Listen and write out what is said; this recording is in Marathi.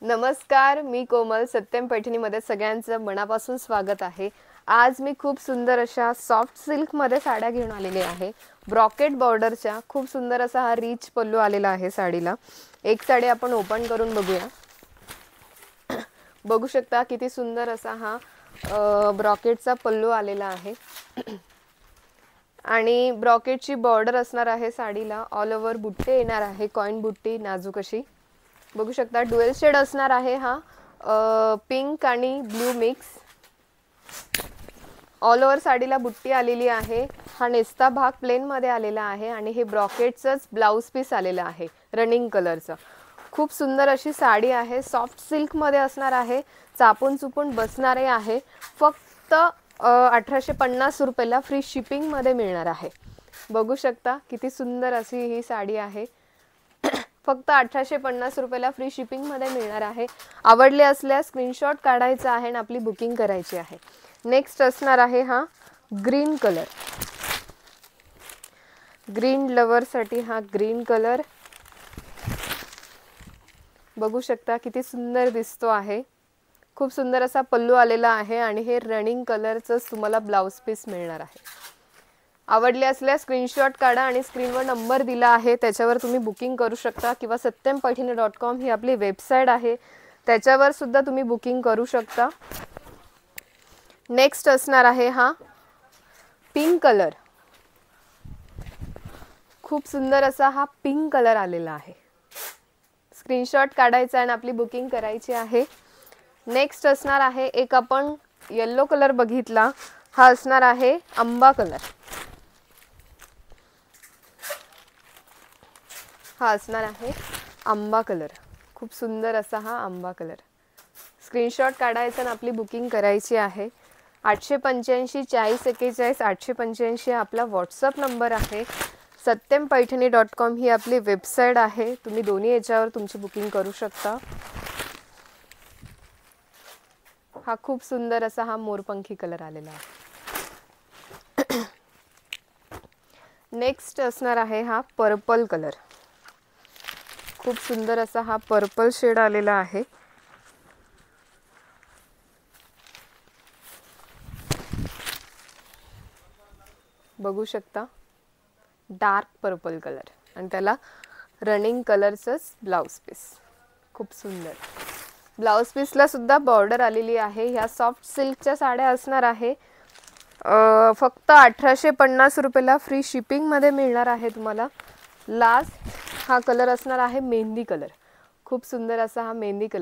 नमस्कार, मी कोमल. सत्यम पैठणीमध्ये सगळ्यांचं मनापासून स्वागत आहे. आज मी खूप सुंदर अशा सॉफ्ट सिल्कमध्ये साड्या घेऊन आलेले आहे. ब्रॉकेट बॉर्डरच्या खूप सुंदर असा हा रिच पल्लू आलेला आहे साडीला. एक साडी आपण ओपन करून बघूया. बघू शकता किती सुंदर असा हा ब्रॉकेटचा पल्लू आलेला आहे. आणि ब्रॉकेटची बॉर्डर असणार आहे साडीला. ऑल ओव्हर बुट्टे येणार आहे, कॉइन बुट्टी नाजूक अशी. बघू शकता ड्युअल शेड असणार आहे हा, पिंक आणि ब्ल्यू मिक्स. ऑल ओव्हर साडीला बुट्टी आलेली आहे. हा नेस्ता भाग प्लेन मध्ये आलेला आहे आणि हे ब्रॉकेटचंच ब्लाउज पीस आलेलं आहे रनिंग कलरचं. खूप सुंदर अशी साडी आहे. सॉफ्ट सिल्क मध्ये असणार आहे. चापून चुपून बसणारे आहे. फक्त 1850 रुपयाला फ्री शिपिंग मध्ये मिळणार आहे. बघू शकता किती सुंदर अशी ही साडी आहे. फक्त 1850 रुपयाला फ्री शिपिंग मध्ये मिळणार आहे. आवडले असल्यास स्क्रीनशॉट काढायचा आहे आणि आपली बुकिंग करायची आहे. नेक्स्ट असणार आहे हा ग्रीन कलर. ग्रीन लवर साठी हा ग्रीन कलर. बघू शकता किती सुंदर दिसतो आहे. खूप सुंदर असा पल्लू आलेला आहे आणि हे रनिंग कलरचंच तुम्हाला ब्लाउज पीस मिळणार आहे. आवडले असल्यास स्क्रीनशॉट काढा आणि स्क्रीनवर नंबर दिला आहे त्याच्यावर तुम्ही बुकिंग करू शकता किंवा satyampaithani.com ही आपली वेबसाईट आहे, त्याच्यावर सुद्धा तुम्ही बुकिंग करू शकता. नेक्स्ट असणार आहे हा पिंक कलर. खूप सुंदर असा हा पिंक कलर आलेला आहे. स्क्रीनशॉट काढायचा आणि आपली बुकिंग करायची आहे. नेक्स्ट असणार आहे एक आपण येलो कलर बघितला, हा असणार आहे आंबा कलर. हा असणार आहे आंबा कलर. खूप सुंदर असा हा आंबा कलर. स्क्रीनशॉट काढायचा आणि आपली बुकिंग करायची आहे. 885 40 41 885 आपला व्हॉट्सअप नंबर आहे. satyampaithani.com ही आपली वेबसाईट आहे. तुम्ही दोन्ही याच्यावर तुमची बुकिंग करू शकता. हा खूप सुंदर असा हा मोरपंखी कलर आलेला आहे. नेक्स्ट असणार आहे हा पर्पल कलर. खूप सुंदर असा हा पर्पल शेड आलेला आहे. बघू शकता डार्क पर्पल कलर आणि त्याला रनिंग कलरचंच ब्लाउज पीस. खूप सुंदर ब्लाउज पीसला सुद्धा बॉर्डर आलेली आहे. ह्या सॉफ्ट सिल्कच्या साड्या असणार आहे. फक्त 1850 रुपयाला फ्री शिपिंग मध्ये मिळणार आहे तुम्हाला. लास्ट हा कलर असणार आहे मेहंदी कलर. खूप सुंदर असा हा मेहंदी कलर.